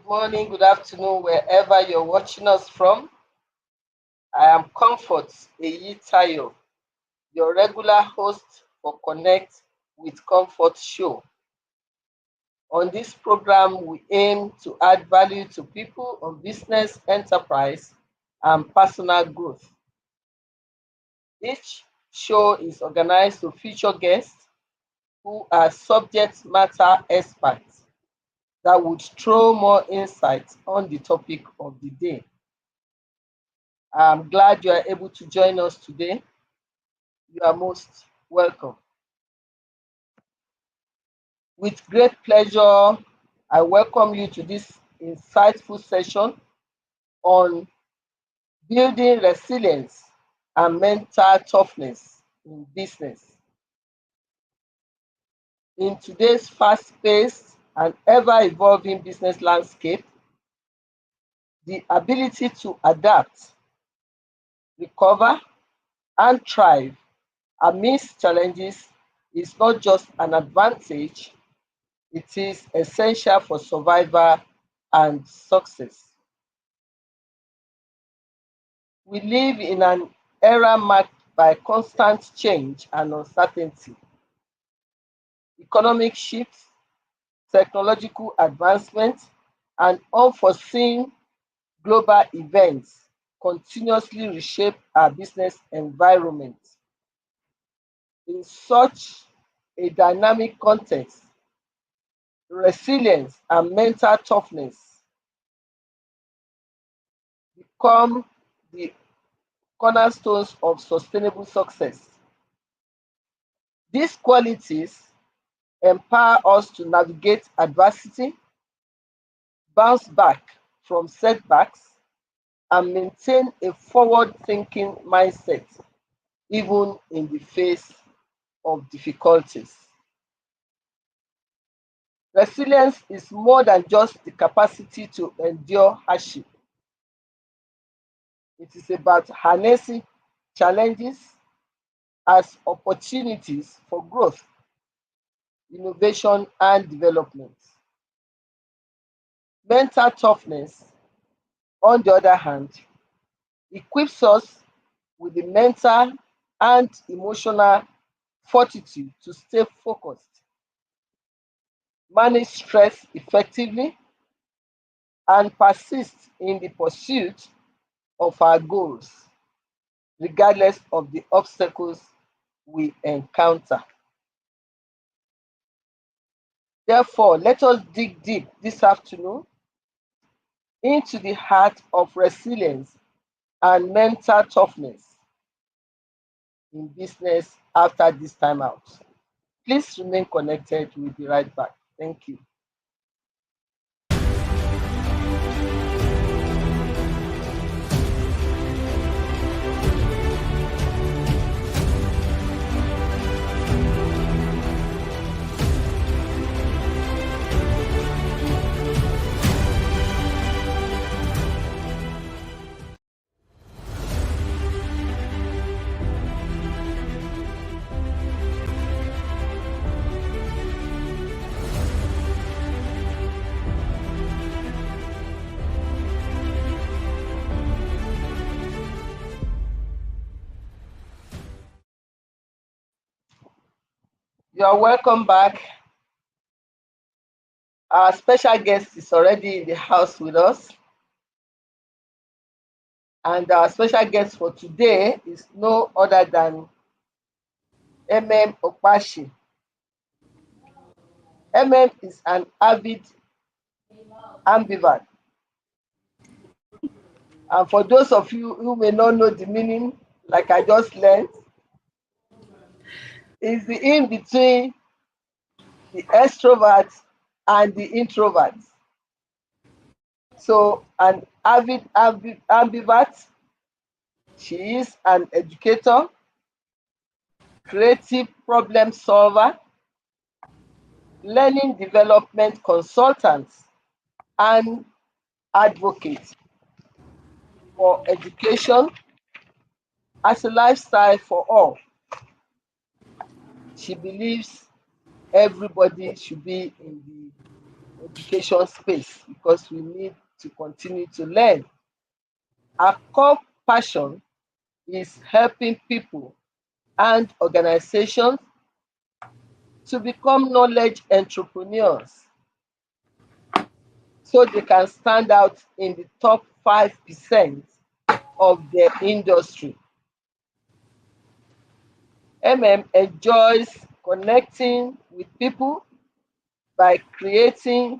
morning, good afternoon, wherever you're watching us from. I am Comfort Eyitayo, your regular host for Connect with Comfort show. On this program, we aim to add value to people on business, enterprise, and personal growth. Each show is organized to feature guests who are subject matter experts that would throw more insight on the topic of the day. I'm glad you are able to join us today. You are most welcome. With great pleasure, I welcome you to this insightful session on building resilience and mental toughness in business. In today's fast-paced and ever-evolving business landscape, the ability to adapt, recover, and thrive amidst challenges is not just an advantage, it is essential for survival and success. We live in an era marked by constant change and uncertainty. Economic shifts, technological advancements, and unforeseen global events continuously reshape our business environment. In such a dynamic context, resilience and mental toughness become the cornerstones of sustainable success. These qualities empower us to navigate adversity, bounce back from setbacks, and maintain a forward-thinking mindset even in the face of difficulties. Resilience is more than just the capacity to endure hardship. It is about harnessing challenges as opportunities for growth, innovation, and development. Mental toughness, on the other hand, equips us with the mental and emotional fortitude to stay focused, manage stress effectively, and persist in the pursuit of our goals, regardless of the obstacles we encounter. Therefore, let us dig deep this afternoon into the heart of resilience and mental toughness in business after this time out. Please remain connected. We'll be right back. Thank you. You're welcome back. Our special guest is already in the house with us. And our special guest for today is no other than Emem Opashi. Emem is an avid ambivert. And for those of you who may not know the meaning, like I just learned, is the in between the extrovert and the introvert. So, an avid ambivert, she is an educator, creative problem solver, learning development consultant, and advocate for education as a lifestyle for all. She believes everybody should be in the education space because we need to continue to learn. Our core passion is helping people and organizations to become knowledge entrepreneurs so they can stand out in the top 5% of their industry. Enjoys connecting with people by creating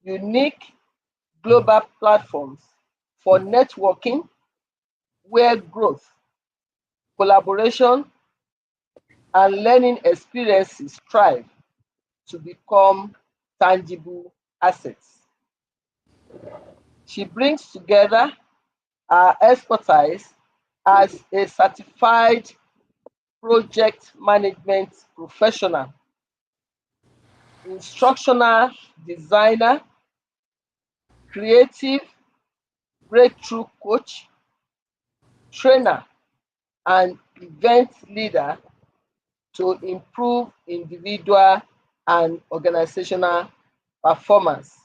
unique global platforms for networking where growth, collaboration, and learning experiences thrive to become tangible assets. She brings together her expertise as a certified project management professional, instructional designer, creative breakthrough coach, trainer, and event leader to improve individual and organizational performance.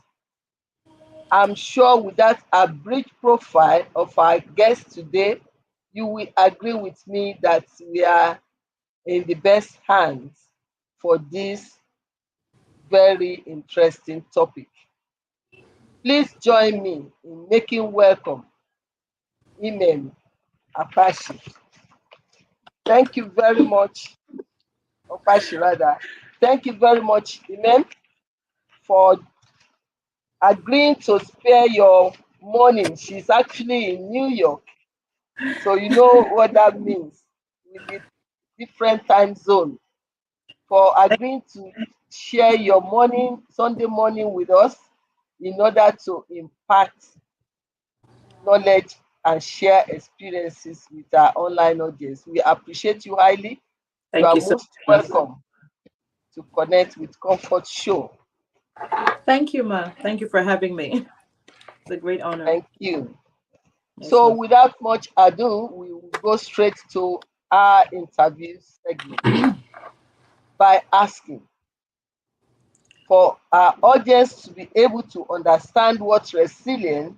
I'm sure with that a brief profile of our guest today, you will agree with me that we are in the best hands for this very interesting topic. Please join me in making welcome Emem Opashi. Thank you very much, Opashi rather. Thank you very much, Emem, for agreeing to spare your morning. She's actually in New York, so you know what that means with the different time zone. For agreeing to share your morning, Sunday morning with us in order to impact knowledge and share experiences with our online audience. We appreciate you highly. You Thank are you so most much. welcome to connect with Comfort Show. Thank you, Ma. Thank you for having me. It's a great honor. Thank you. Yes, So, Ma. without much ado, we will go straight to our interview segment by asking for our audience to be able to understand what resilience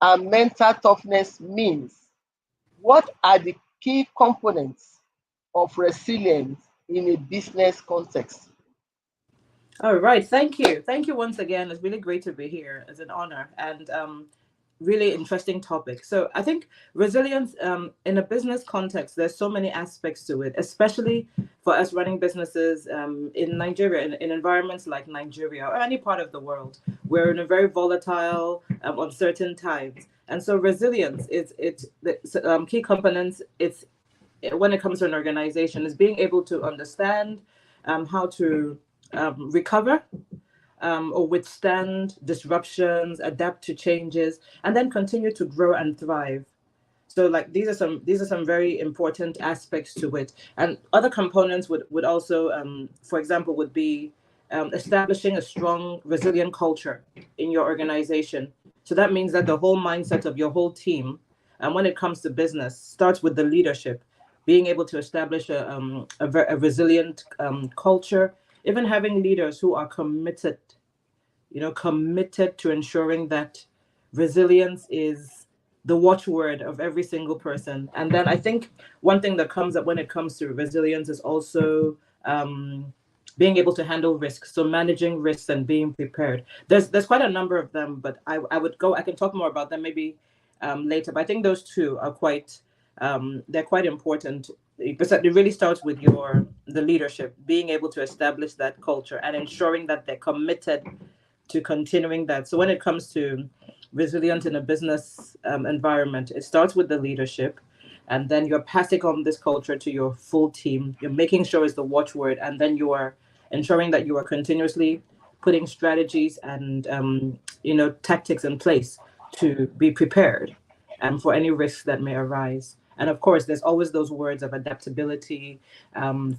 and mental toughness means. What are the key components of resilience in a business context? All right. Thank you. Thank you once again. It's really great to be here. It's an honor and really interesting topic. So I think resilience in a business context, there's so many aspects to it, especially for us running businesses in Nigeria, in environments like Nigeria or any part of the world. We're in a very volatile, uncertain times. And so resilience is the key components. It's when it comes to an organization is being able to understand how to recover or withstand disruptions, adapt to changes, and then continue to grow and thrive. So like these are some very important aspects to it. And other components would also, for example, would be establishing a strong, resilient culture in your organization. So that means that the whole mindset of your whole team, and when it comes to business, starts with the leadership, being able to establish a resilient culture, even having leaders who are committed to ensuring that resilience is the watchword of every single person. And then I think one thing that comes up when it comes to resilience is also being able to handle risks. So managing risks and being prepared. There's quite a number of them, but I can talk more about them maybe later. But I think those two are they're quite important. Because it really starts with the leadership, being able to establish that culture and ensuring that they're committed to continuing that. So when it comes to resilience in a business environment, it starts with the leadership, and then you're passing on this culture to your full team. You're making sure it's the watchword, and then you are ensuring that you are continuously putting strategies and tactics in place to be prepared for any risks that may arise. And of course, there's always those words of adaptability,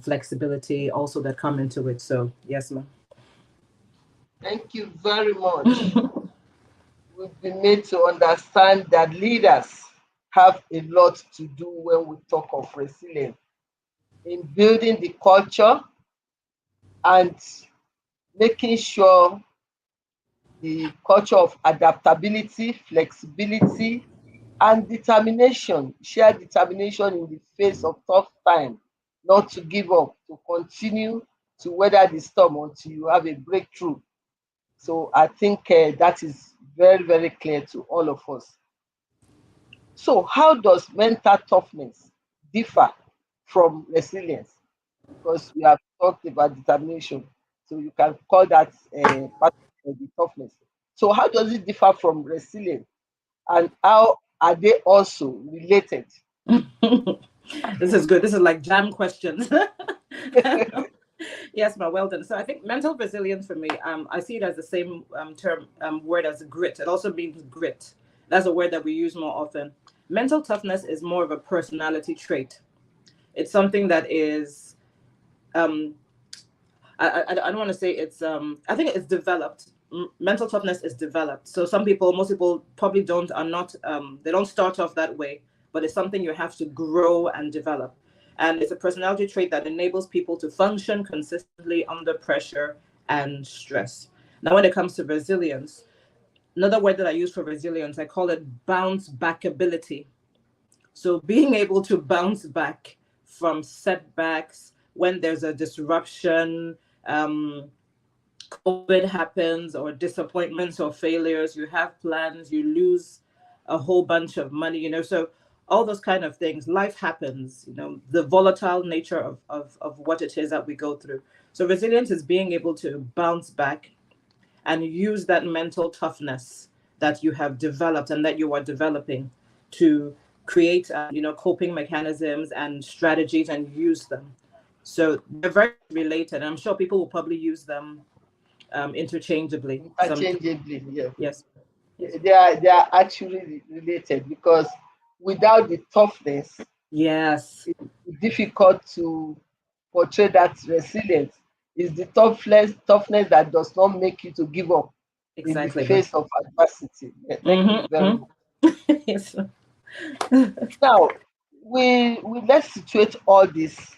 flexibility, also that come into it. So yes, ma'am. Thank you very much. We've been made to understand that leaders have a lot to do when we talk of resilience in building the culture and making sure the culture of adaptability, flexibility, and determination, shared determination in the face of tough time, not to give up, to continue to weather the storm until you have a breakthrough. So I think that is very, very clear to all of us. So how does mental toughness differ from resilience? Because we have talked about determination, so you can call that part of the toughness. So how does it differ from resilience, and how are they also related? This is good. This is like jam questions. Yes, ma, well done. So I think mental resilience for me, I see it as the same term word as grit. It also means grit. That's a word that we use more often. Mental toughness is more of a personality trait. It's something that is um, I don't want to say it's I think it's developed. Mental toughness is developed. So some people, most people probably are not they don't start off that way, but it's something you have to grow and develop. And it's a personality trait that enables people to function consistently under pressure and stress. Now when it comes to resilience, another word that I use for resilience, I call it bounce back ability. So being able to bounce back from setbacks when there's a disruption, um, COVID happens, or disappointments or failures, you have plans, you lose a whole bunch of money, so all those kind of things, life happens, the volatile nature of what it is that we go through. So resilience is being able to bounce back and use that mental toughness that you have developed and that you are developing to create, coping mechanisms and strategies and use them. So they're very related. I'm sure people will probably use them interchangeably. Interchangeably, yeah. Yes, yes, They are actually related, because without the toughness, yes, it's difficult to portray that resilience. Is the toughness that does not make you to give up in the exactly. face of adversity. Yeah, thank you very Mm-hmm, much. yes. Now, we let's situate all this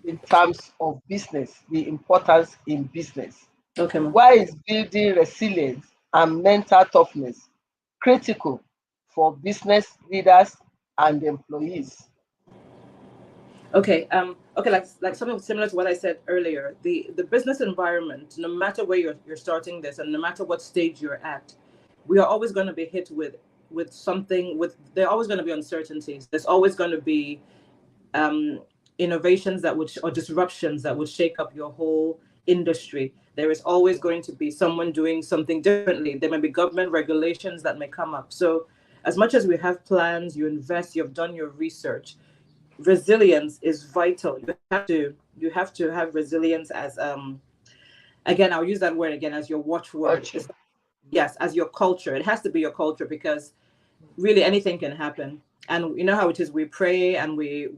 in terms of business, the importance in business. Okay, ma. Why is building resilience and mental toughness critical for business leaders and employees? Okay. Okay. Like something similar to what I said earlier. The business environment, no matter where you're starting this, and no matter what stage you're at, we are always going to be hit with something. There are always going to be uncertainties. There's always going to be um, innovations or disruptions that would shake up your whole industry. There is always going to be someone doing something differently. There may be government regulations that may come up. So, as much as we have plans, you invest, you've done your research, resilience is vital. You have to have resilience as again, I'll use that word again as your watchword. Culture. Yes, as your culture. It has to be your culture, because really anything can happen. And you know how it is, we pray and we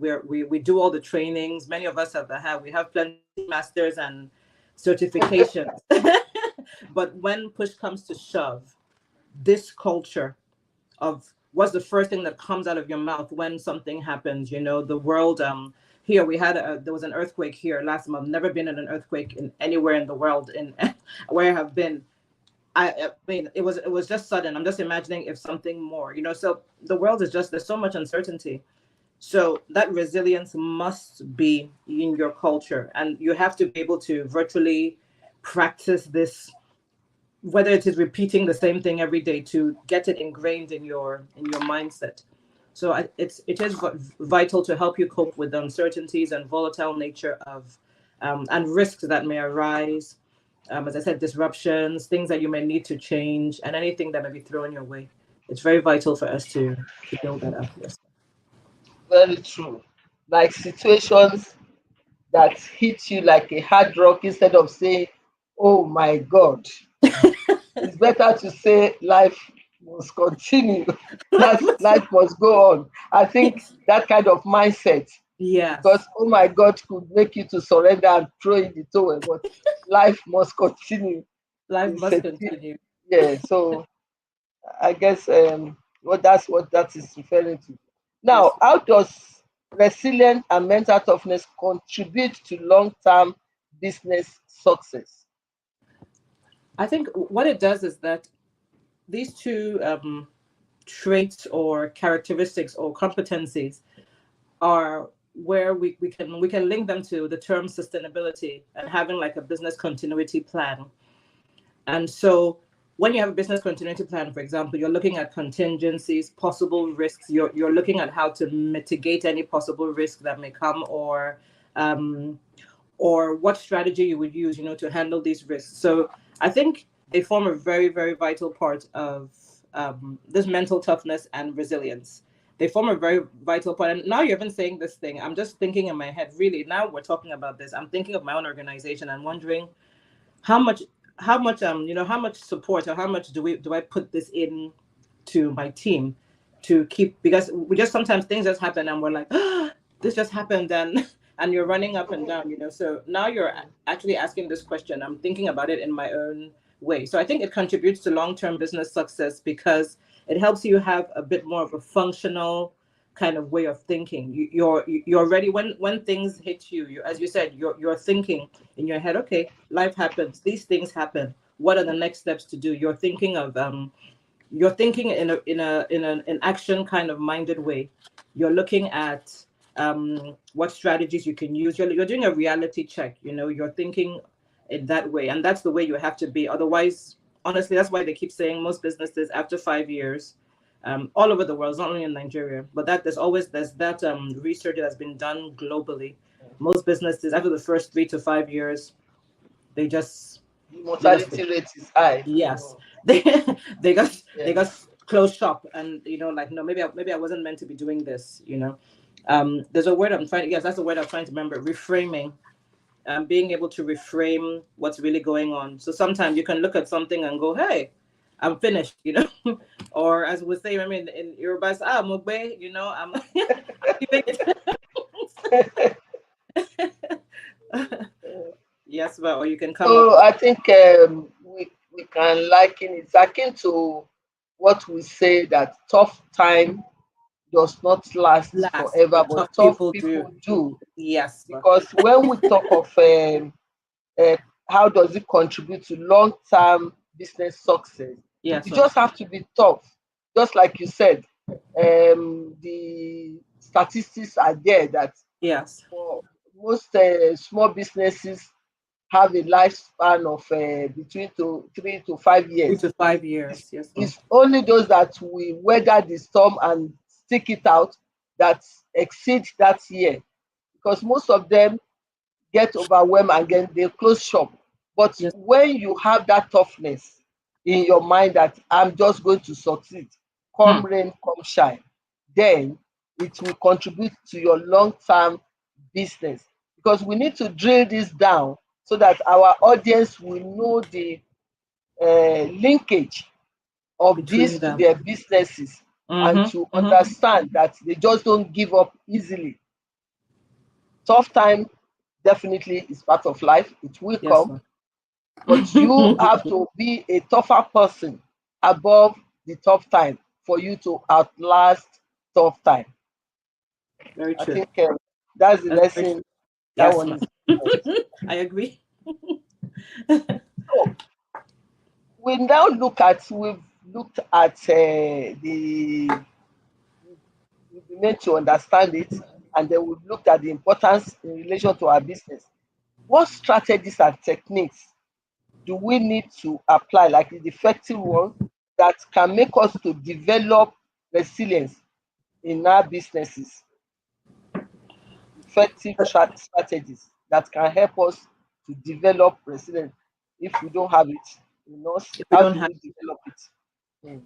do all the trainings. Many of us we have plenty masters and certifications. But when push comes to shove, this culture of what's the first thing that comes out of your mouth when something happens, the world, here there was an earthquake here last month. Never been in an earthquake in anywhere in the world in where I have been. I mean, it was just sudden. I'm just imagining if something more, so the world is just, there's so much uncertainty. So that resilience must be in your culture, and you have to be able to virtually practice this, whether it is repeating the same thing every day to get it ingrained in your mindset. So it is vital to help you cope with the uncertainties and volatile nature of and risks that may arise. As I said, disruptions, things that you may need to change, and anything that may be thrown your way. It's very vital for us to build that up. Yes. Very true. Like situations that hit you like a hard rock, instead of saying, "Oh my God," it's better to say life must continue. Life must go on. I think Yes. that kind of mindset, because Yes. oh my God could make you to surrender and throw in the towel, but life must continue. Life It's must a continue. yeah. So I guess that's what that is referring to. Now, Yes. how does resilience and mental toughness contribute to long-term business success? I think what it does is that these two traits or characteristics or competencies are where we can link them to the term sustainability and having like a business continuity plan. And so when you have a business continuity plan, for example, you're looking at contingencies, possible risks. You're looking at how to mitigate any possible risk that may come, um, or what strategy you would use, to handle these risks. So I think they form a very, very vital part of this mental toughness and resilience. They form a very vital part. And now you're even saying this thing. I'm just thinking in my head, really, now we're talking about this. I'm thinking of my own organization and wondering how much how much support or how much do I put this in to my team to keep, because we just sometimes things just happen and we're like, ah, this just happened, and and you're running up and down, so now you're actually asking this question. I'm thinking about it in my own way. So I think it contributes to long-term business success because it helps you have a bit more of a functional kind of way of thinking. You're ready when things hit you. As you said, you're thinking in your head, okay, life happens, these things happen, what are the next steps to do? You're thinking in an action kind of minded way. You're looking at what strategies you can use. You're doing a reality check. You're thinking in that way, and that's the way you have to be. Otherwise, honestly, that's why they keep saying most businesses after 5 years, all over the world, not only in Nigeria, but that there's that research that's been done globally. Most businesses after the first 3 to 5 years, they just The they just mortality rate is high. yes, they they got Yeah. they got closed shop, and like, no, maybe I wasn't meant to be doing this. There's a word I'm trying. Yes, that's the word I'm trying to remember. Reframing. Being able to reframe what's really going on. So sometimes you can look at something and go, "Hey, I'm finished," or as we say, I mean, in Yoruba, Mugbe, I'm, I'm keeping it. Yes, but or you can come up So with I think we can liken it. It's akin to what we say that tough time does not last last, forever, but but tough tough people do. people do. Yes, but Because when we talk of uh, how does it contribute to long-term business success, yes, you sir. just have to be tough. Just like you said, the statistics are there that Yes, for most small businesses have a lifespan of between 3 to 5 years. 3 to 5 years. It's, Yes, ma'am. it's only those that we weather the storm and stick it out that exceed that year, because most of them get overwhelmed and then they close shop. But Yes. when you have that toughness in your mind that I'm just going to succeed, Hmm. come rain, come shine, then it will contribute to your long-term business. Because we need to drill this down so that our audience will know the linkage of Between these to them. their businesses, and Mm-hmm. to Mm-hmm. understand that they just don't give up easily. Tough time definitely is part of life, it will Yes, come, ma'am. but you have to be a tougher person above the tough time for you to outlast tough time. Very I true. think that's the That's very true. lesson that Yes, one ma'am. is giving us. I agree. So we've looked at the we've been made to understand it, and then we've looked at the importance in relation to our business. What strategies and techniques do we need to apply, like the effective one, that can make us to develop resilience in our businesses? Effective strategies that can help us to develop resilience. If we don't have it in us, If we how don't do have, we develop it? Mm.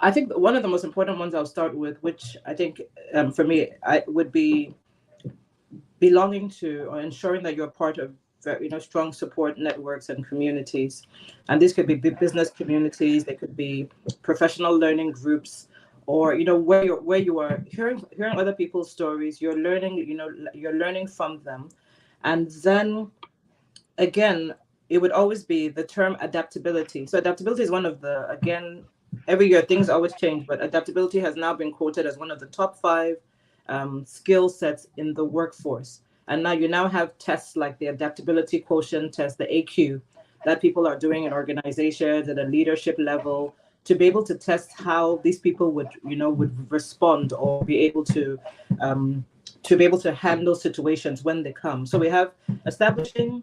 I think one of the most important ones I'll start with, which I think for me, I would be belonging to or ensuring that you're part of strong support networks and communities. And these could be big business communities, they could be professional learning groups, or where you are hearing other people's stories. You're learning from them. And then again, it would always be the term adaptability. So adaptability is one of the, again, every year things always change, but adaptability has now been quoted as one of the top five skill sets in the workforce. And now you now have tests like the adaptability quotient test, the AQ, that people are doing in organizations at a leadership level, to be able to test how these people would, would respond or to be able to handle situations when they come. So we have establishing,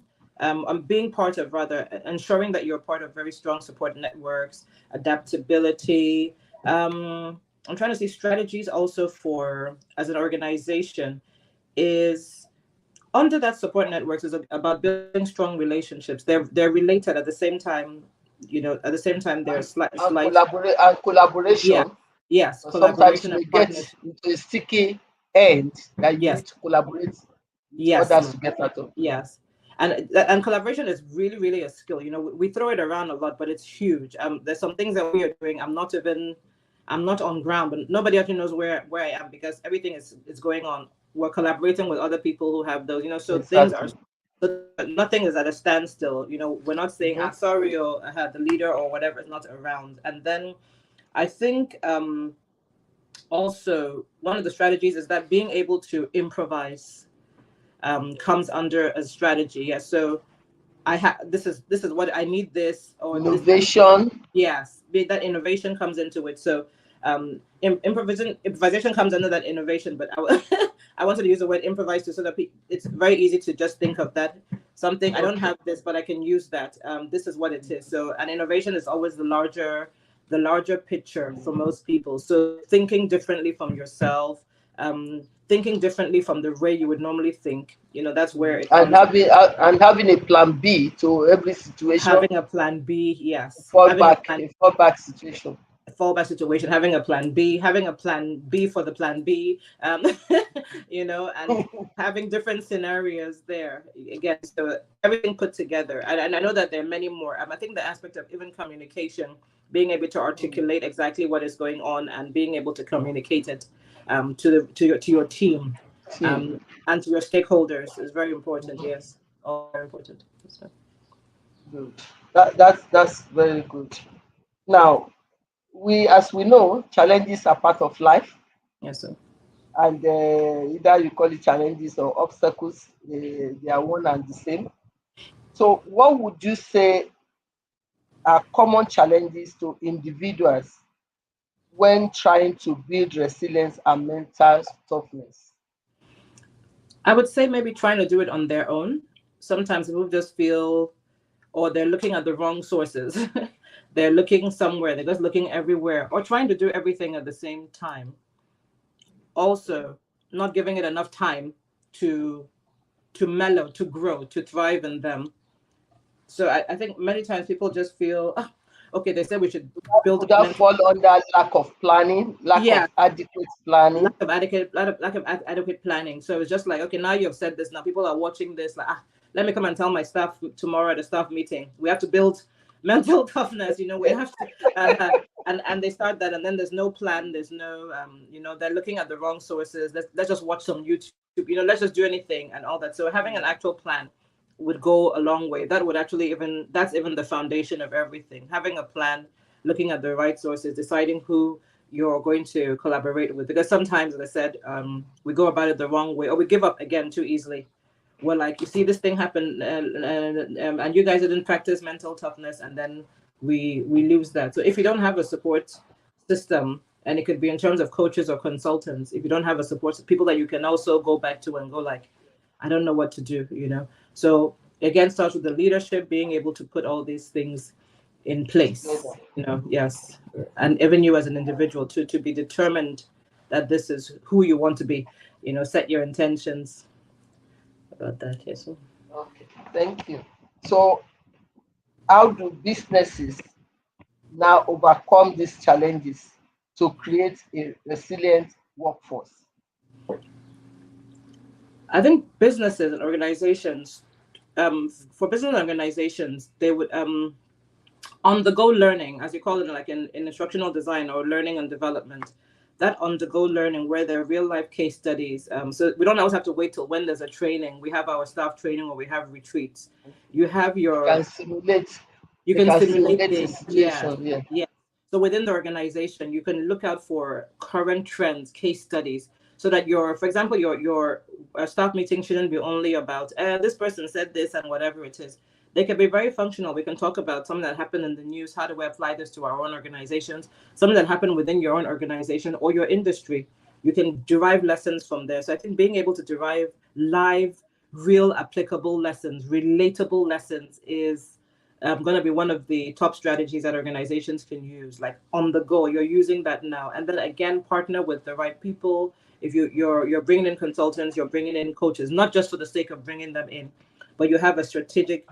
being part of, rather, ensuring that you're part of very strong support networks, adaptability. I'm trying to see strategies also for, as an organization, is under that support networks is about building strong relationships. They're related at the same time. At the same time, there's slight, yeah, collaboration. yes, But sometimes collaboration you and may get partnership. into a sticky end that you Yes, need to collaborate with yes, others ma'am. to get out of. Yes. And collaboration is really, really a skill. We throw it around a lot, but it's huge. There's some things that we are doing. I'm not on ground, but nobody actually knows where I am, because everything is going on. We're collaborating with other people who have those, so things are, Exactly. so nothing is at a standstill. We're not saying, Mhm. sorry, or the leader or whatever is not around. And then I think, also one of the strategies is that being able to improvise, comes under a strategy. Yeah. So this is what I need, this or this. Innovation. Yes, that innovation comes into it. So, improvisation comes under that innovation. But I wanted to use the word improvise to, so that it's very easy to just think of that something. I don't Okay. have this, but I can use that. This is what it is. So, an innovation is always the larger picture for most people. So, thinking differently from yourself, thinking differently from the way you would normally think. That's where it And comes. having a plan B to every situation, Having a plan B, yes. a fallback situation. Fallback situation, having a plan B, having a plan B for the plan B, and having different scenarios there. Again, so everything put together. And I know that there are many more. I think the aspect of even communication, being able to articulate exactly what is going on and being able to communicate it, to your team, See, and to your stakeholders is very important. Yes, all very important. So, good. That's very good. Now, as we know, challenges are part of life, yes, sir. and either you call it challenges or obstacles, they are one and the same. So, what would you say are common challenges to individuals when trying to build resilience and mental toughness? I would say maybe trying to do it on their own. Sometimes people just feel, or they're looking at the wrong sources. They're looking somewhere, they're just looking everywhere, or trying to do everything at the same time. Also, not giving it enough time to mellow, to grow, to thrive in them. So I think many times people just feel, "Ah, okay, they said we should build Would up that mental." fall under lack of planning, lack Yeah, of adequate planning? lack of adequate planning. So it's just like, okay, now you've said this. Now people are watching this. Like, let me come and tell my staff tomorrow at the staff meeting. We have to build mental toughness. We have to, and they start that, and then there's no plan. There's no, they're looking at the wrong sources. Let's just watch some YouTube. Let's just do anything and all that. So having an actual plan would go a long way. That would actually that's even the foundation of everything. Having a plan, looking at the right sources, deciding who you're going to collaborate with. Because sometimes, as I said, we go about it the wrong way, or we give up again too easily. We're like, you see this thing happen, and you guys didn't practice mental toughness, and then we lose that. So if you don't have a support system, and it could be in terms of coaches or consultants, if you don't have a support, people that you can also go back to and go like, I don't know what to do. So again, starts with the leadership, being able to put all these things in Together. place. Yes, and even you as an individual to be determined that this is who you want to be. Set your intentions about that. Yes. Okay, thank you. So, how do businesses now overcome these challenges to create a resilient workforce? I think businesses and organizations, for business organizations, they would, on the go learning, as you call it, like in instructional design or learning and development, that on the go learning where there are real life case studies. So we don't always have to wait till when there's a training. We have our staff training or we have retreats. You have They can your, simulate. you They can can simulate simulate a things. Yeah. situation. Yeah. Yeah. So within the organization, you can look out for current trends, case studies, so that for example, your staff meeting shouldn't be only about this person said this and whatever it is. They can be very functional. We can talk about something that happened in the news. How do we apply this to our own organizations? Something that happened within your own organization or your industry. You can derive lessons from there. So I think being able to derive live, real, applicable lessons, relatable lessons is going to be one of the top strategies that organizations can use. Like on the go, you're using that now, and then again, partner with the right people. If you're bringing in consultants, you're bringing in coaches, not just for the sake of bringing them in, but you have a strategic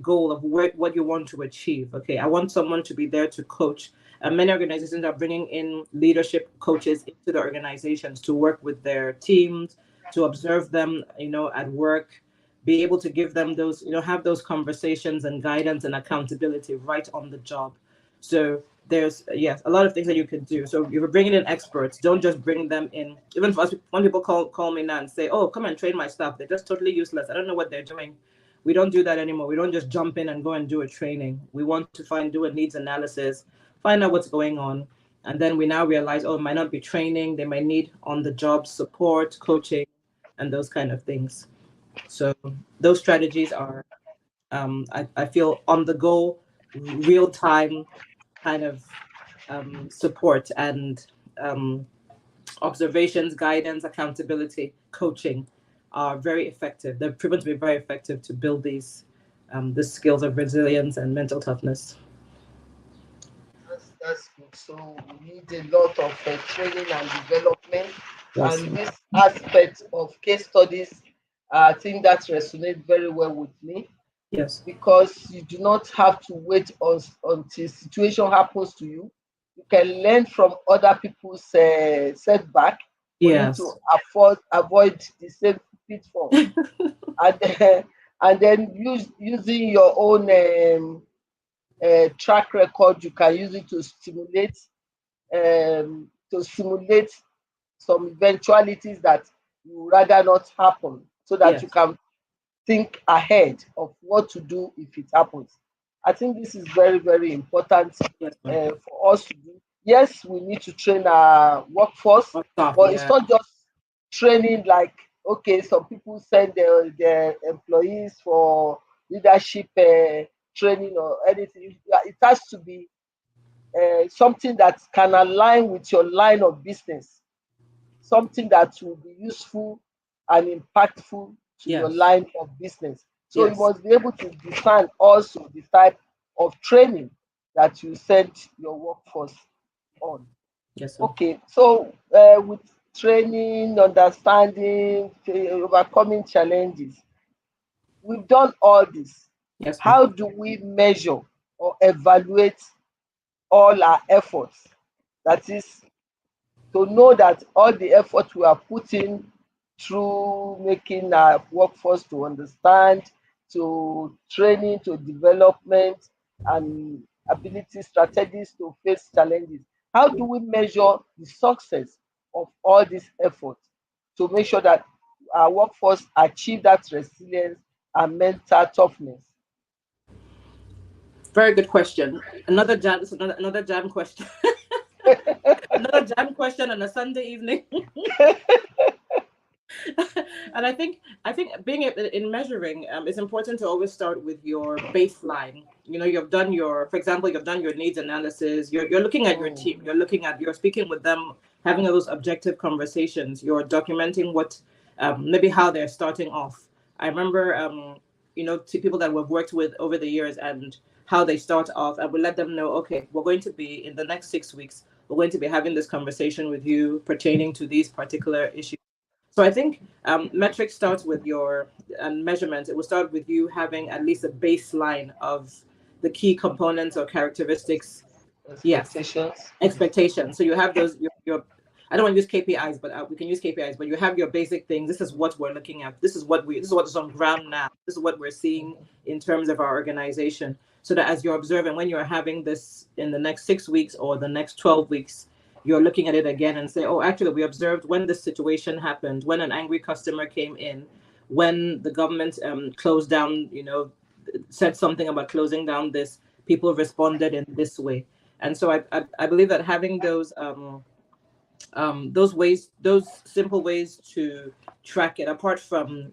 goal of what you want to achieve. Okay, I want someone to be there to coach. And many organizations are bringing in leadership coaches into the organizations to work with their teams, to observe them, at work, be able to give them those, have those conversations and guidance and accountability right on the job. So there's, yes, a lot of things that you can do. So if you're bringing in experts, don't just bring them in. Even for us, when people call me now and say, "Oh, come and train my staff," they're just totally useless. I don't know what they're doing. We don't do that anymore. We don't just jump in and go and do a training. We want to do a needs analysis, find out what's going on, and then we now realize, oh, it might not be training. They might need on the job support, coaching, and those kind of things. So those strategies are, I feel, on the go, real time kind of support and um, observations, guidance, accountability, coaching are very effective. They're proven to be very effective to build the skills of resilience and mental toughness. That's good. So we need a lot of training and development, Yes. and this aspect of case studies, I think that resonates very well with me, Yes. because you do not have to wait until situation happens to you. You can learn from other people's setback for you to Yes. avoid the same pitfall, and then, using your own track record, you can use it to simulate some eventualities that you rather not happen, so that you Yes. can think ahead of what to do if it happens. I think this is very, very important Yes, ma'am. for us to do. Yes, we need to train our workforce, Or stop. but it's Yeah. not just training like, okay, some people send their employees for leadership training or anything. It has to be something that can align with your line of business, something that will be useful and impactful to your Yes. line of business. So you Yes. must be able to define also the type of training that you send your workforce on. Yes, sir. Okay, so with training, understanding, overcoming challenges, we've done all this. Yes, ma'am. How do we measure or evaluate all our efforts? That is, to know that all the effort we are putting through making our workforce to understand, to training, to development, and ability strategies to face challenges. How do we measure the success of all these efforts to make sure that our workforce achieve that resilience and mental toughness? Very good question. Another jam. This is another jam question. Another jam question on a Sunday evening. And I think being in measuring, it's important to always start with your baseline. You've done for example, you've done your needs analysis. You're looking at your Mm, team. You're speaking with them, having those objective conversations. You're documenting what, maybe how they're starting off. I remember, people that we've worked with over the years and how they start off, and we let them know, okay, we're going to be in the next 6 weeks. We're going to be having this conversation with you pertaining to these particular issues. So I think metrics starts with your and measurement. It will start with you having at least a baseline of the key components or characteristics. Yes, expectations. expectations. So you have those. Your I don't want to use KPIs, but we can use KPIs. But you have your basic things. This is what we're looking at. This is what's on ground now. This is what we're seeing in terms of our organization. So that as you're observing, when you're having this in the next 6 weeks or the next 12 weeks, you're looking at it again and say, oh, actually, we observed when this situation happened, when an angry customer came in, when the government closed down, said something about closing down this, people responded in this way. And so I believe that having those ways, those simple ways to track it, apart from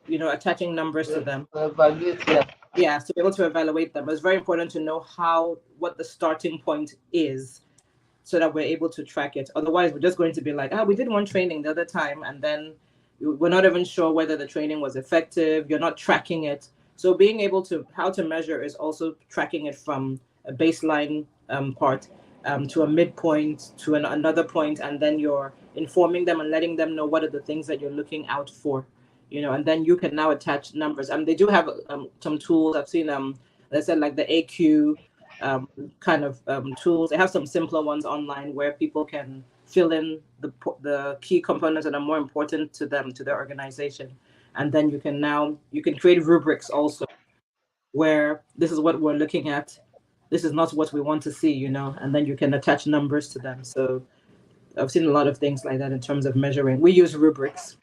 attaching numbers to them. Evaluate, yeah. Yeah, to be able to evaluate them. It's very important to know what the starting point is, so that we're able to track it. Otherwise, we're just going to be like, we did one training the other time, and then we're not even sure whether the training was effective. You're not tracking it. So being able to how to measure is also tracking it from a baseline part to a midpoint to another point, and then you're informing them and letting them know what are the things that you're looking out for, and then you can now attach numbers. They do have some tools. I've seen they said like the AQ kind of tools. They have some simpler ones online where people can fill in the key components that are more important to them, to their organization, and then you can create rubrics also, where this is what we're looking at, this is not what we want to see, and then you can attach numbers to them. So I've seen a lot of things like that in terms of measuring. We use rubrics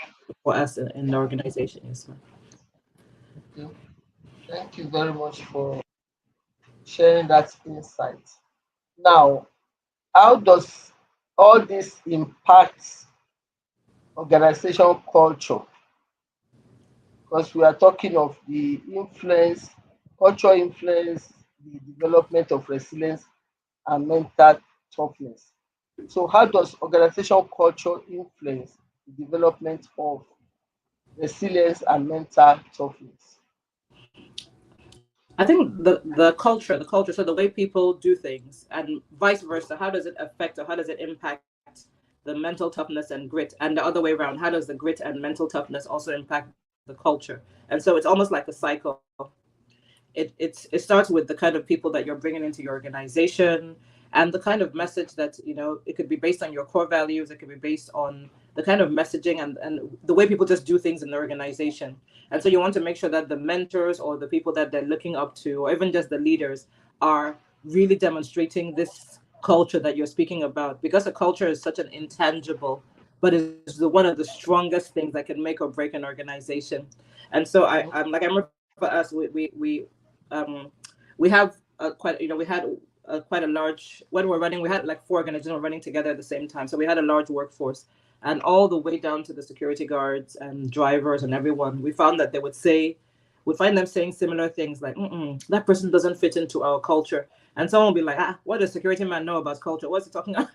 for us in the organization. Yes, ma'am. Okay. Thank you very much for sharing that insight. Now, how does all this impact organization culture? Because we are talking of the influence, culture influence, the development of resilience and mental toughness. So, how does organization culture influence the development of resilience and mental toughness? I think the culture, so the way people do things, and vice versa, how does it affect or how does it impact the mental toughness and grit, and the other way around, how does the grit and mental toughness also impact the culture? And so it's almost like a cycle. It starts with the kind of people that you're bringing into your organization, and the kind of message that it could be based on your core values, it could be based on the kind of messaging and the way people just do things in the organization. And so you want to make sure that the mentors or the people that they're looking up to, or even just the leaders, are really demonstrating this culture that you're speaking about, because a culture is such an intangible, but is one of the strongest things that can make or break an organization. And so I remember for us, um, we have quite, we had quite a large, when we're running, we had like four organizations running together at the same time. So we had a large workforce, and all the way down to the security guards and drivers and everyone, we found that we find them saying similar things like, that person doesn't fit into our culture. And someone will be like, what does security man know about culture? What's he talking about?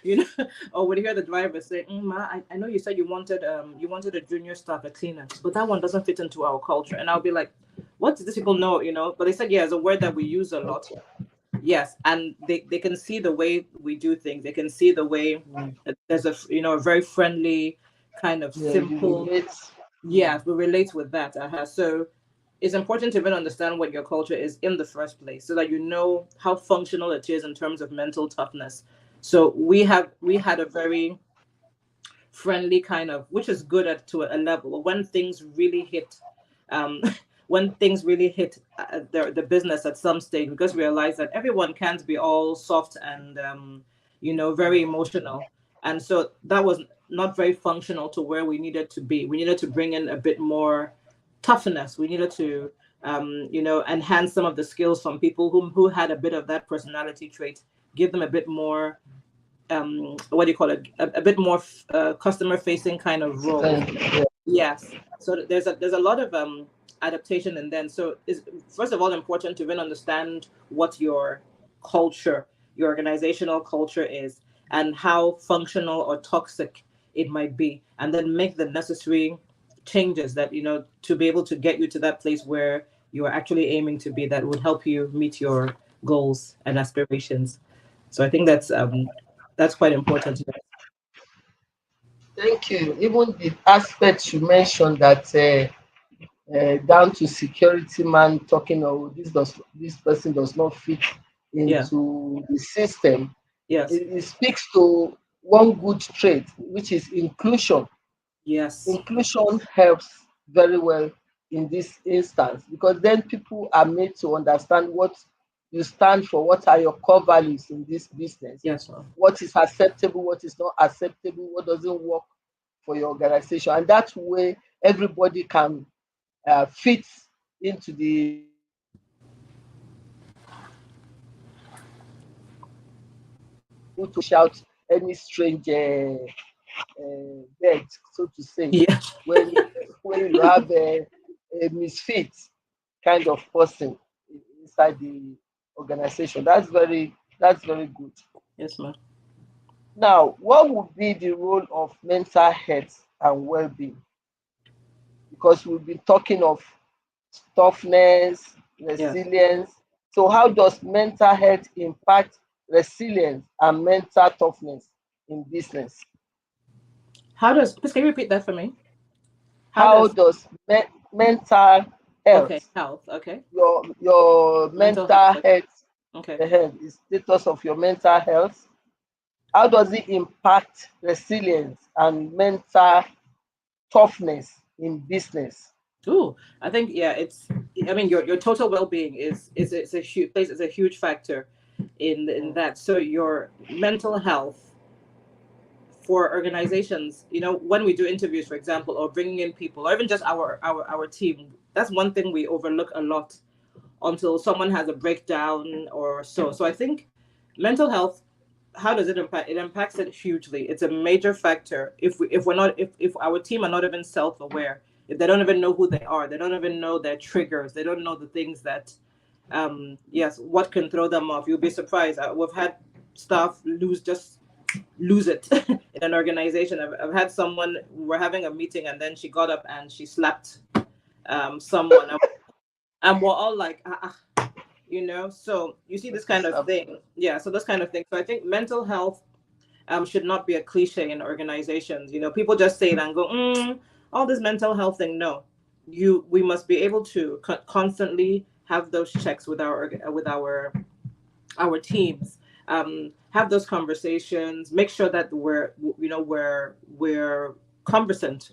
you know, or would hear the driver say, I know you said you wanted a junior staff, a cleaner, but that one doesn't fit into our culture. And I'll be like, what do these people know? But they said, yeah, it's a word that we use a lot. Yes, and they can see the way we do things. They can see the way Mm. there's a very friendly, kind of Yeah, you simple. relate. Mm. Yeah, we relate with that. So it's important to even understand what your culture is in the first place, so that you know how functional it is in terms of mental toughness. So we had a very friendly kind of, which is good at to a level. When things really hit, um, when things really hit the business at some stage, because we realize that everyone can't be all soft and very emotional, and so that was not very functional to where we needed to be. We needed to bring in a bit more toughness. We needed to enhance some of the skills from people who had a bit of that personality trait, give them a bit more what do you call it, a bit more customer facing kind of role. Strength. Yeah. Yes. So there's a lot of adaptation, and then so it's first of all important to even understand what your culture, your organizational culture is, and how functional or toxic it might be, and then make the necessary changes that to be able to get you to that place where you are actually aiming to be, that would help you meet your goals and aspirations. So I think that's quite important. Thank you. Even the aspects you mentioned that down to security man talking, oh, this person does not fit Yeah. into the system. Yes. It speaks to one good trait, which is inclusion. Yes. Inclusion helps very well in this instance, because then people are made to understand what you stand for, what are your core values in this business, Yes, ma'am. what is acceptable, what is not acceptable, what doesn't work for your organization. And that way, everybody can fit into the to shout any strange bed, so to say, Yeah. when when you have a misfit. kind of person inside the organization. That's very good. Yes, ma'am. Now, what would be the role of mental health and well-being? Because we've been talking of toughness, Yeah. resilience. So, how does mental health impact resilience and mental toughness in business? Please can you repeat that for me? How How does, does mental okay, health, health, okay. your Mental mental health, okay. health, Okay. the status of your mental health, how does it impact resilience and mental toughness in business? Ooh, I think yeah, I mean your total well-being is a huge plays is a huge factor in Mm. that. So your mental health for organizations, when we do interviews, for example, or bringing in people, or even just our team, that's one thing we overlook a lot until someone has a breakdown or so. So I think mental health, how does it impact? It impacts it hugely. It's a major factor. If our team are not even self-aware, if they don't even know who they are, they don't even know their triggers, they don't know the things that, yes, what can throw them off. You'll be surprised. We've had staff lose it in an organization. I've had someone, we're having a meeting, and then she got up and she slapped someone, and we're all like, so you see this kind This of thing. Yeah, so this kind of thing. So I think mental health should not be a cliche in organizations. People just say it and go, all this mental health thing. No, we must be able to constantly have those checks with our teams, have those conversations, make sure that we're conversant,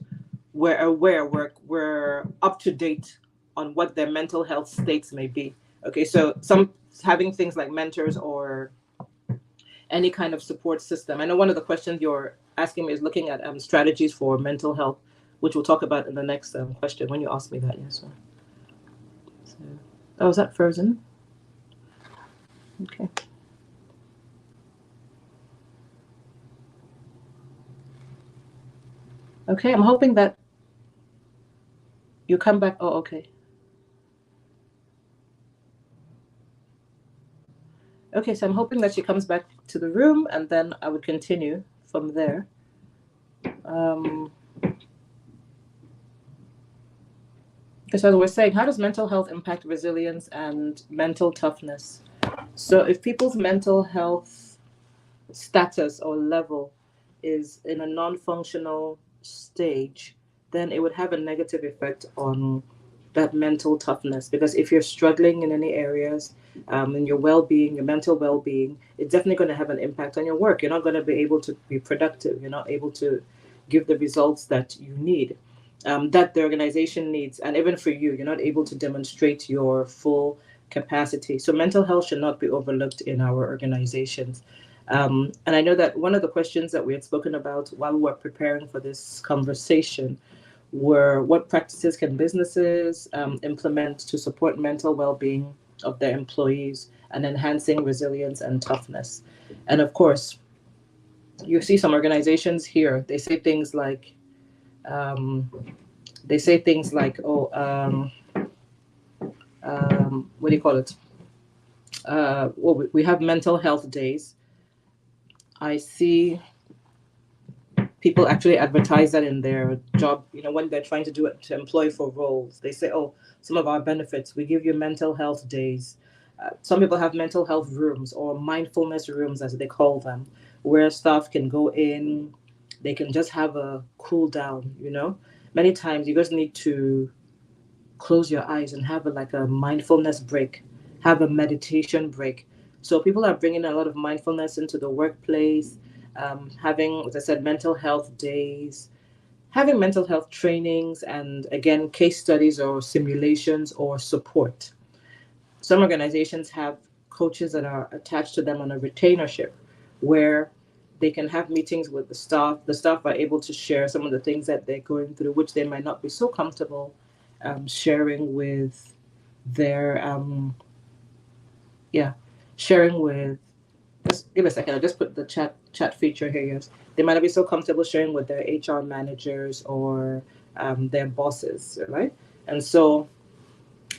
we're aware, we're up to date on what their mental health states may be. Okay, so some having things like mentors or any kind of support system. I know one of the questions you're asking me is looking at strategies for mental health, which we'll talk about in the next question when you ask me that. Yes. So, oh, is that frozen? Okay. Okay, I'm hoping that you come back. Oh, okay. Okay, so I'm hoping that she comes back to the room, and then I would continue from there. Um, because as we're saying, how does mental health impact resilience and mental toughness? So if people's mental health status or level is in a non-functional stage, then it would have a negative effect on that mental toughness. Because if you're struggling in any areas, in your well-being, your mental well-being, it's definitely going to have an impact on your work. You're not going to be able to be productive. You're not able to give the results that you need, that the organization needs, and even for you, you're not able to demonstrate your full capacity. So mental health should not be overlooked in our organizations. And I know that one of the questions that we had spoken about while we were preparing for this conversation were what practices can businesses implement to support mental well-being of their employees and enhancing resilience and toughness. And of course, you see some organizations here, they say things like, um, oh, what do you call it? Well, we have mental health days. I see people actually advertise that in their job, when they're trying to do it to employ for roles. They say, oh, some of our benefits, we give you mental health days. Some people have mental health rooms or mindfulness rooms, as they call them, where staff can go in, they can just have a cool down. Many times you just need to close your eyes and have like a mindfulness break, have a meditation break. So people are bringing a lot of mindfulness into the workplace, having, as I said, mental health days, having mental health trainings, and again, case studies or simulations or support. Some organizations have coaches that are attached to them on a retainership where they can have meetings with the staff. The staff are able to share some of the things that they're going through, which they might not be so comfortable sharing with their, yeah, sharing with, just give me a second, I'll just put the chat feature here. Yes. They might not be so comfortable sharing with their HR managers or their bosses, right? And so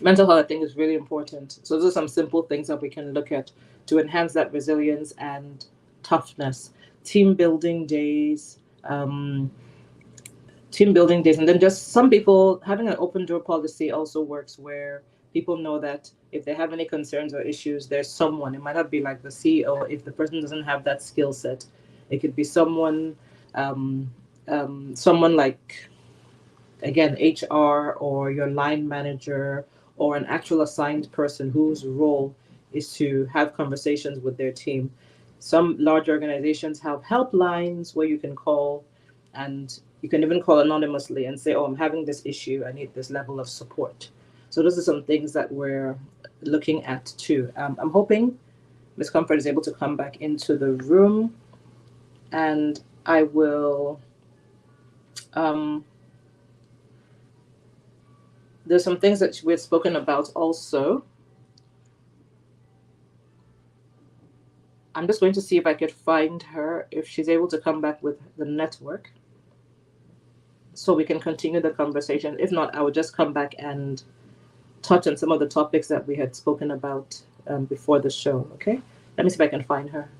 mental health, I think, is really important. So those are some simple things that we can look at to enhance that resilience and toughness. Team building days, and then just some people having an open door policy also works, where people know that if they have any concerns or issues, there's someone. It might not be like the CEO. If the person doesn't have that skill set, it could be someone, someone like, again, HR or your line manager or an actual assigned person whose role is to have conversations with their team. Some large organizations have helplines where you can call, and you can even call anonymously and say, "Oh, I'm having this issue. I need this level of support." So those are some things that we're looking at too. I'm hoping Ms. Comfort is able to come back into the room, and I will. Um, there's some things that we've spoken about also. I'm just going to see if I could find her, if she's able to come back with the network, so we can continue the conversation. If not, I would just come back and touch on some of the topics that we had spoken about before the show. Okay, let me see if I can find her.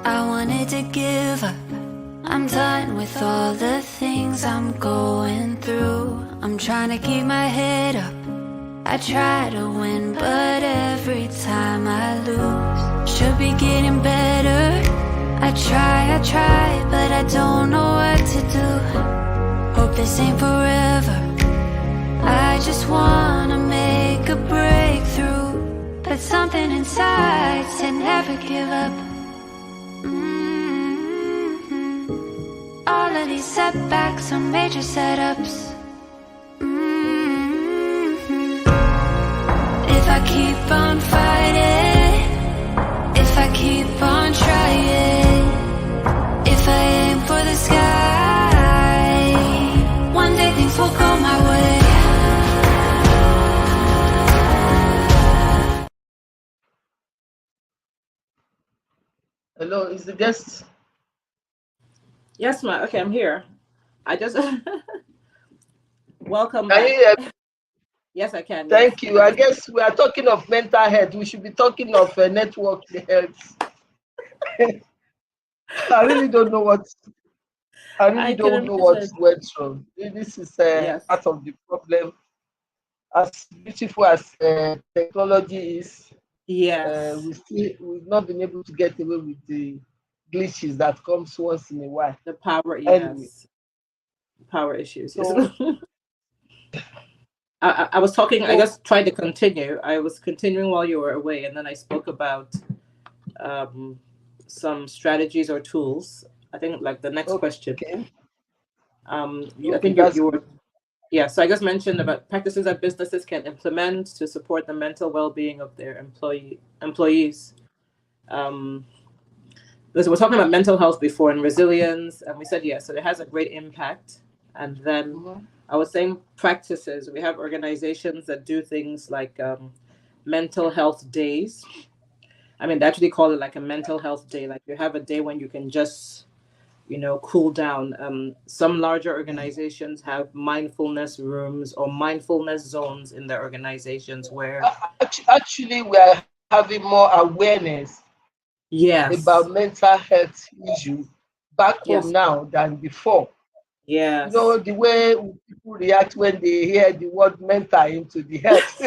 I wanted to give up. I'm done with all the things I'm going through. I'm trying to keep my head up. I try to win, but every time I lose. Should be getting better. I try, but I don't know what to do. Hope this ain't forever. I just wanna make a breakthrough, but something inside said never give up. All of these setbacks are major setups. If I keep on fighting, if I keep on trying, if I aim for the sky, one day things will go my way. Hello, is the guest? Yes, ma'am. Okay, I'm here. I just welcome Can back. you hear me? Yes, I can. Thank Yes. you. I guess we are talking of mental health. We should be talking of network health. I really don't know what. I really I can don't know what imagine. went wrong. This is Yes. part of the problem. As beautiful as technology is, Yes. we've not been able to get away with the glitches that comes once in a while. The power, Anyway, yes. Power issues. Yes. so I was talking, I so guess, trying to continue. I was continuing while you were away, and then I spoke about um, some strategies or tools. I think, like, the next question. okay, I okay, think that's you good. were, yeah. So I just mentioned about practices that businesses can implement to support the mental well-being of their employees. Um, Listen, we're talking about mental health before and resilience, and we said yes, so it has a great impact. And then Mhm. I was saying practices. We have organizations that do things like mental health days. I mean, they actually call it like a mental health day. Like, you have a day when you can just, cool down. Some larger organizations have mindfulness rooms or mindfulness zones in their organizations where, Actually, we are having more awareness yes, about mental health issue back home yes, now than before. You know, yes. the way people react when they hear the word mental into the health.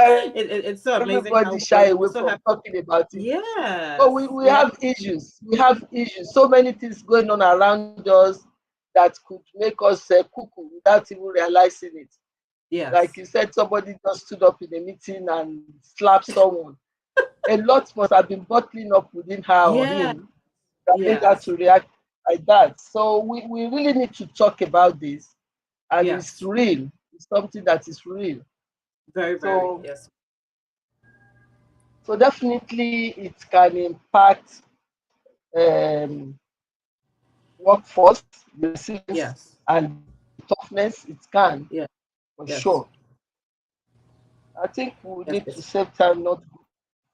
It's so amazing Everybody how shy we're away so from happy. talking about it. But Yes, we we have, have issues. We have issues. So many things going on around us that could make us cuckoo without even realizing it. Like yes, you said, somebody just stood up in a meeting and slapped someone. A lot must have been bottling up within her or yeah, him that made her yes, to react like that. So we really need to talk about this, and it's yes, real. It's something that is real. very, very, So yes, so definitely it can impact. workforce, resilience, Yes. and toughness, it can, Yeah. for Yes. sure. I think we Yes. need to Yes. save time not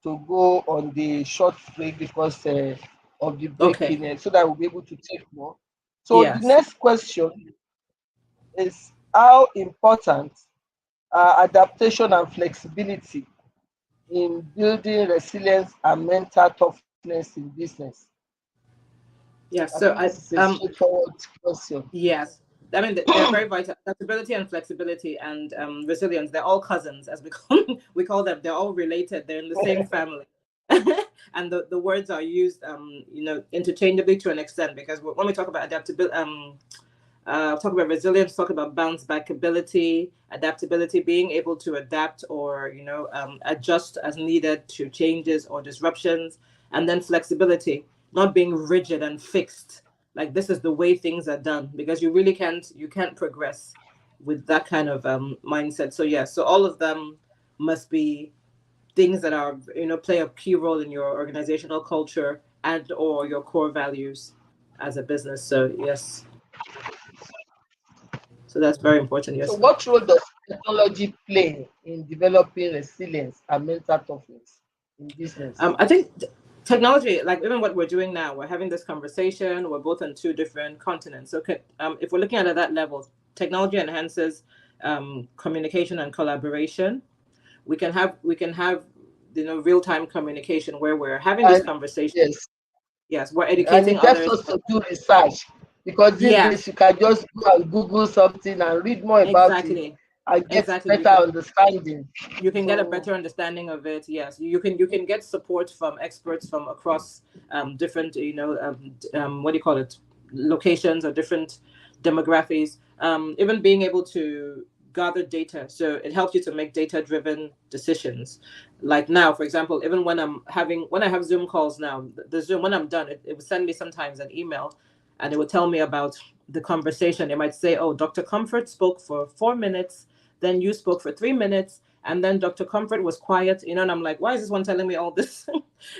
to go on the short break because of the Okay. breaking, so that we'll be able to take more. So the Yes. next question is how important are adaptation and flexibility in building resilience and mental toughness in business? I Yes. think So this I is a straightforward question. yes. I mean, they're very vital. Adaptability and flexibility and resilience, they're all cousins, as we call, we call them. They're all related. They're in the same family. And the words are used, interchangeably to an extent, because when we talk about adaptability, talk about resilience, talk about bounce back ability, adaptability, being able to adapt or adjust as needed to changes or disruptions, and then flexibility, not being rigid and fixed. Like this is the way things are done, because you can't progress with that kind of mindset. So yeah, so all of them must be things that are play a key role in your organizational culture and or your core values as a business. So yes, so that's very important. So Yes, ma'am. what role does technology play in developing resilience and mental toughness in business? I think technology, like even what we're doing now, we're having this conversation. We're both on two different continents. Okay, if we're looking at that level, technology enhances communication and collaboration. We can have real time communication where we're having this And conversation. yes, Yes, we're and educating it helps others. us to do research because these days Yes, you can just go and Google something and read more about it exactly, and get exactly. better understanding. You can get a So better understanding of it. Yes, you can get support from experts from across different what do you call it, locations or different demographics. Even being able to gather data, so it helps you to make data driven decisions. Like now, for example, even when I have Zoom calls now, the Zoom, when I'm done, it would send me sometimes an email, and it would tell me about the conversation. It might say, oh, Dr. Comfort spoke for 4 minutes, then you spoke for 3 minutes, and then Dr. Comfort was quiet, and I'm like, why is this one telling me all this?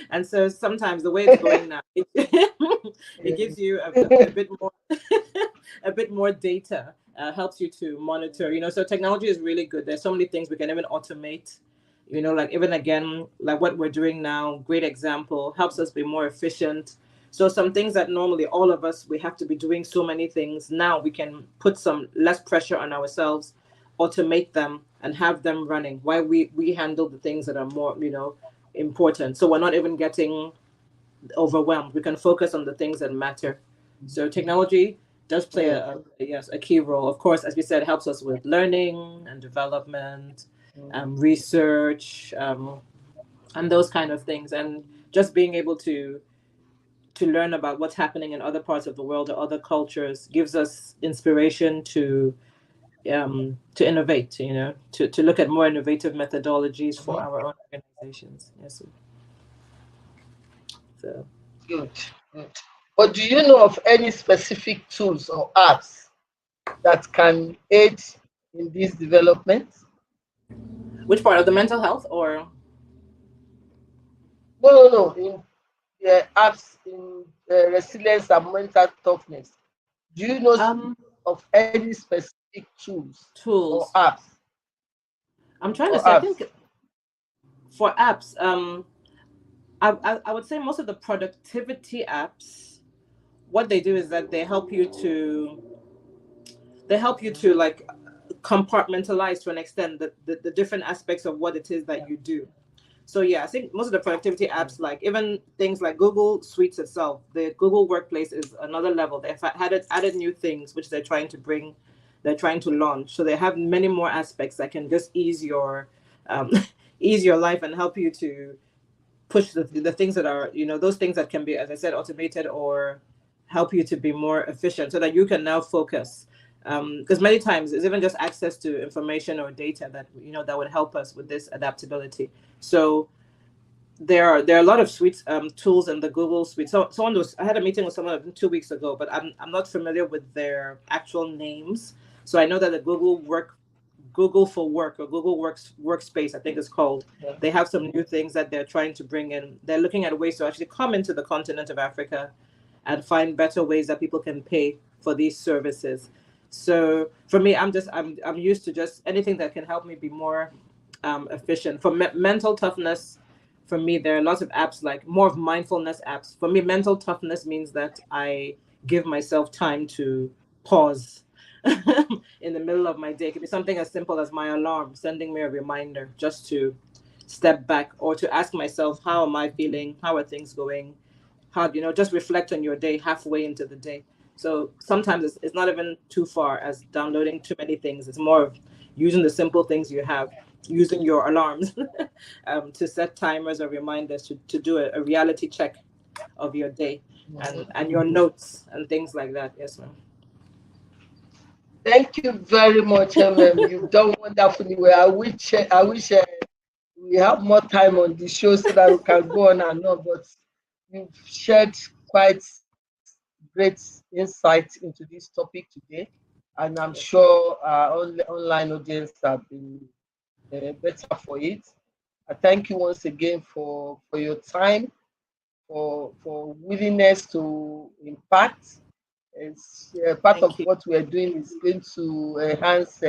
And so sometimes the way it's going now, it gives you a bit more a bit more data, helps you to monitor. So technology is really good. There's so many things we can even automate. Like even again, like what we're doing now, great example, helps us be more efficient. So some things that normally all of us, we have to be doing so many things. Now we can put some less pressure on ourselves, automate them, and have them running while we handle the things that are more important. So we're not even getting overwhelmed. We can focus on the things that matter. So technology does play yeah. a key role. Of course, as we said, it helps us with learning and development, research, and those kind of things, and just being able to learn about what's happening in other parts of the world or other cultures gives us inspiration to innovate, to look at more innovative methodologies for Mhm. our own organizations. Yes. So Good, good. But do you know of any specific tools or apps that can aid in this development? which part of the mental health or No, no, no. In apps in resilience and mental toughness. Do you know um of any specific tools or tools? apps I'm trying to or say, I apps? think for apps, I would say most of the productivity apps, what they do is that they help you to like compartmentalize to an extent the different aspects of what it is that you do. So yeah, I think most of the productivity apps, like even things like Google Suites itself, the Google Workplace is another level. They've added new things which they're trying to launch. So they have many more aspects that can just um, ease your life and help you to push the things that are those things that can be, as I said, automated or help you to be more efficient so that you can now focus. Because many times it's even just access to information or data that would help us with this adaptability. So there are a lot of suites, tools in the Google suite. So I had a meeting with someone 2 weeks ago, but I'm not familiar with their actual names. So I know that the Google Google for Work or Google Workspace, I think it's called. Yeah. They have some new things that they're trying to bring in. They're looking at ways to actually come into the continent of Africa and find better ways that people can pay for these services. So for me, I'm used to just anything that can help me be more efficient. For mental toughness, for me, there are lots of apps, like more of mindfulness apps. For me, mental toughness means that I give myself time to pause in the middle of my day. It could be something as simple as my alarm sending me a reminder just to step back, or to ask myself, how am I feeling? How are things going? How, just reflect on your day halfway into the day. So sometimes it's not even too far as downloading too many things. It's more of using the simple things you have, using your alarms to set timers or reminders to do a reality check of your day, and your notes and things like that. Yes, ma'am. Thank you very much, You've done wonderfully well. I wish we have more time on the show so that we can go on and on. But you've shared quite great insight into this topic today, and I'm sure our online audience have been better for it. I thank you once again for your time, for willingness to impact. It's part of Thank you. what we are doing is going to enhance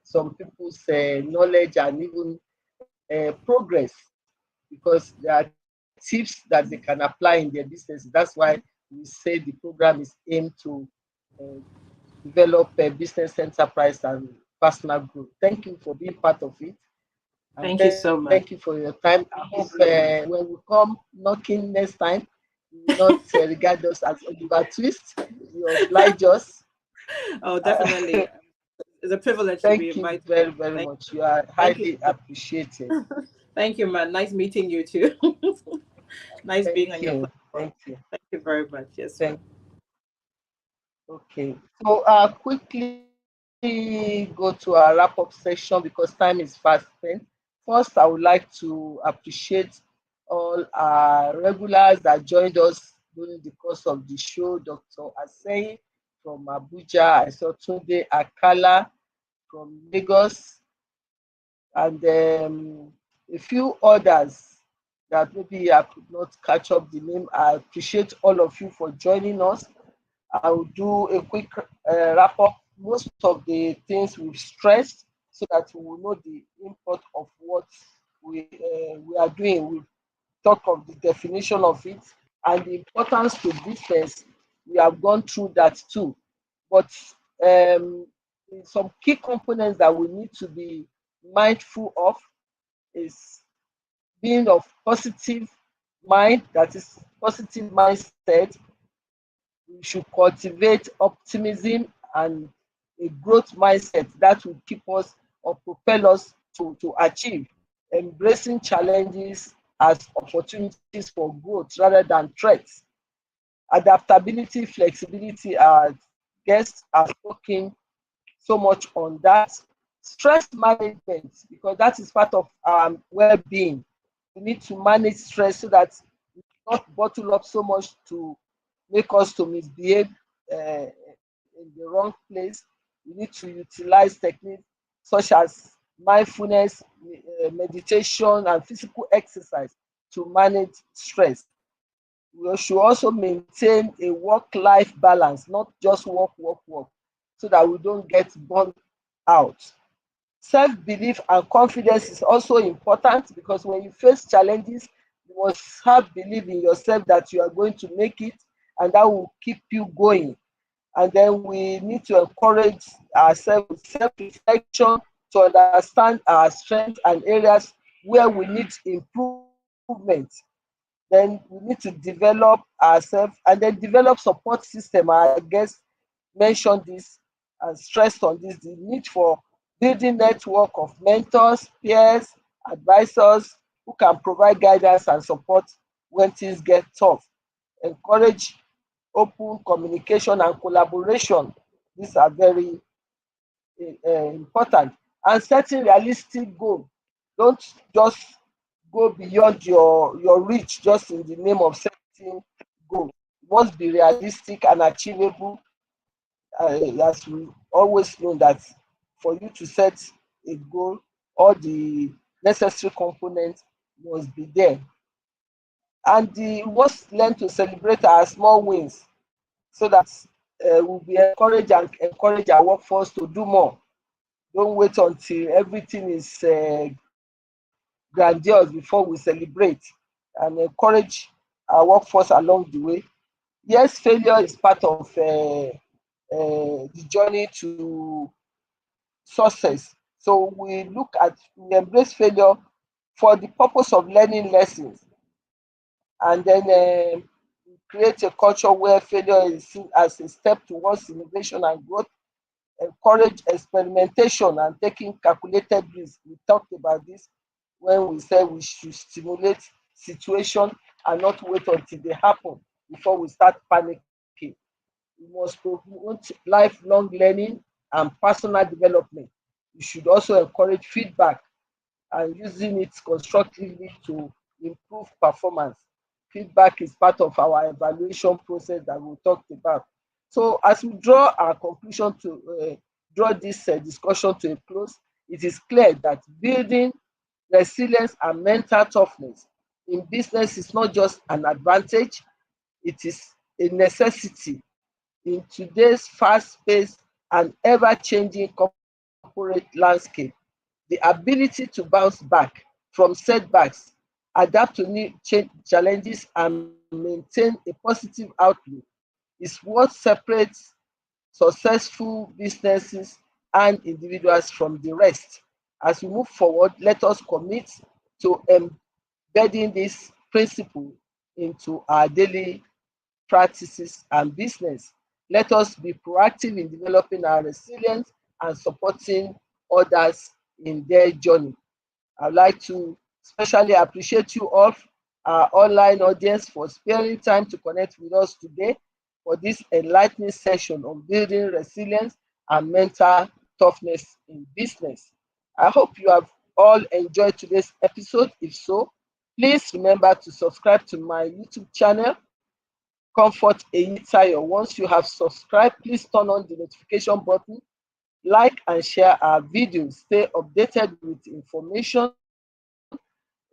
some people's knowledge and even progress, because there are tips that they can apply in their business. That's why we say the program is aimed to uh, develop a business enterprise and personal growth. Thank you for being part of it. And Thank you thank you so for much. your time. I hope when we come knocking next time, you will not regard us as Oliver Twist. You oblige us. Oh, Uh, definitely. It's a privilege to be Thank you invited. very, very Thank, much. You are thank you. highly appreciated. Thank you, man. Nice meeting you too. Nice being on Thank your you. platform. Thank you. Thank you very much. Yes, ma'am. Thank. Okay. So quickly go to our wrap up section because time is fast spent. First, I would like to appreciate all our regulars that joined us during the course of the show. Dr. Asei from Abuja. I saw Tunde Akala from Lagos, and a few others that maybe I could not catch up the name. I appreciate all of you for joining us. I will do a quick wrap up most of the things we've stressed so that we will know the import of what we are doing. We talk of the definition of it and the importance to business. We have gone through that too. But um, some key components that we need to be mindful of is being of positive mind, that is positive mindset. We should cultivate optimism and a growth mindset that will keep us or propel us to achieve, embracing challenges as opportunities for growth rather than threats. Adaptability, flexibility, our guests have spoken so much on that. Stress management, because that is part of our well-being. We need to manage stress so that we do not bottle up so much to make us to misbehave in the wrong place. We need to utilize techniques such as mindfulness, meditation, and physical exercise to manage stress. We should also maintain a work-life balance, not just work, work, work, so that we don't get burned out. Self-belief and confidence is also important because when you face challenges, you must have belief in yourself that you are going to make it, and that will keep you going. And then we need to encourage ourselves with self-reflection to understand our strengths and areas where we need improvement. Then we need to develop ourselves and then develop support system. Our guest mentioned this and stressed on this, the need for building network of mentors, peers, advisors who can provide guidance and support when things get tough. Encourage open communication and collaboration. These are very important. And setting realistic goal. Don't just go beyond your reach just in the name of setting goal. It must be realistic and achievable. As we always know that for you to set a goal, all the necessary components must be there. And we must learn to celebrate our small wins so that we'll be encouraged and encourage our workforce to do more. Don't wait until everything is grandiose before we celebrate, and encourage our workforce along the way. Yes, failure is part of the journey to success. So we embrace failure for the purpose of learning lessons, and then create a culture where failure is seen as a step towards innovation and growth. Encourage experimentation and taking calculated risks. We talked about this when we said we should stimulate situation and not wait until they happen before we start panicking. We must promote lifelong learning and personal development. We should also encourage feedback and using it constructively to improve performance. Feedback is part of our evaluation process that we talked about. So as we draw our conclusion to draw this discussion to a close, it is clear that building resilience and mental toughness in business is not just an advantage, it is a necessity in today's fast-paced and ever-changing corporate landscape. The ability to bounce back from setbacks, adapt to new challenges, and maintain a positive outlook is what separates successful businesses and individuals from the rest. As we move forward, let us commit to embedding this principle into our daily practices and business. Let us be proactive in developing our resilience and supporting others in their journey. I'd like to especially appreciate you all, our online audience, for sparing time to connect with us today for this enlightening session on building resilience and mental toughness in business. I hope you have all enjoyed today's episode. If so, please remember to subscribe to my YouTube channel, Comfort Eyitayo. Once you have subscribed, please turn on the notification button, like and share our videos. Stay updated with information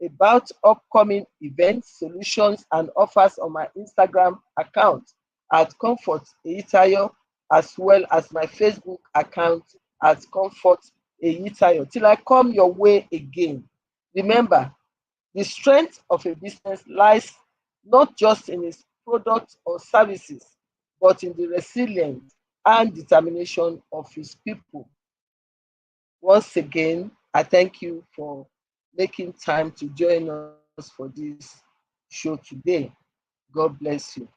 about upcoming events, solutions, and offers on my Instagram account at Comfort Eyitayo, as well as my Facebook account at Comfort Eyitayo. Till I come your way again, remember, the strength of a business lies not just in its products or services, but in the resilience and determination of its people. Once again, I thank you for making time to join us for this show today. God bless you.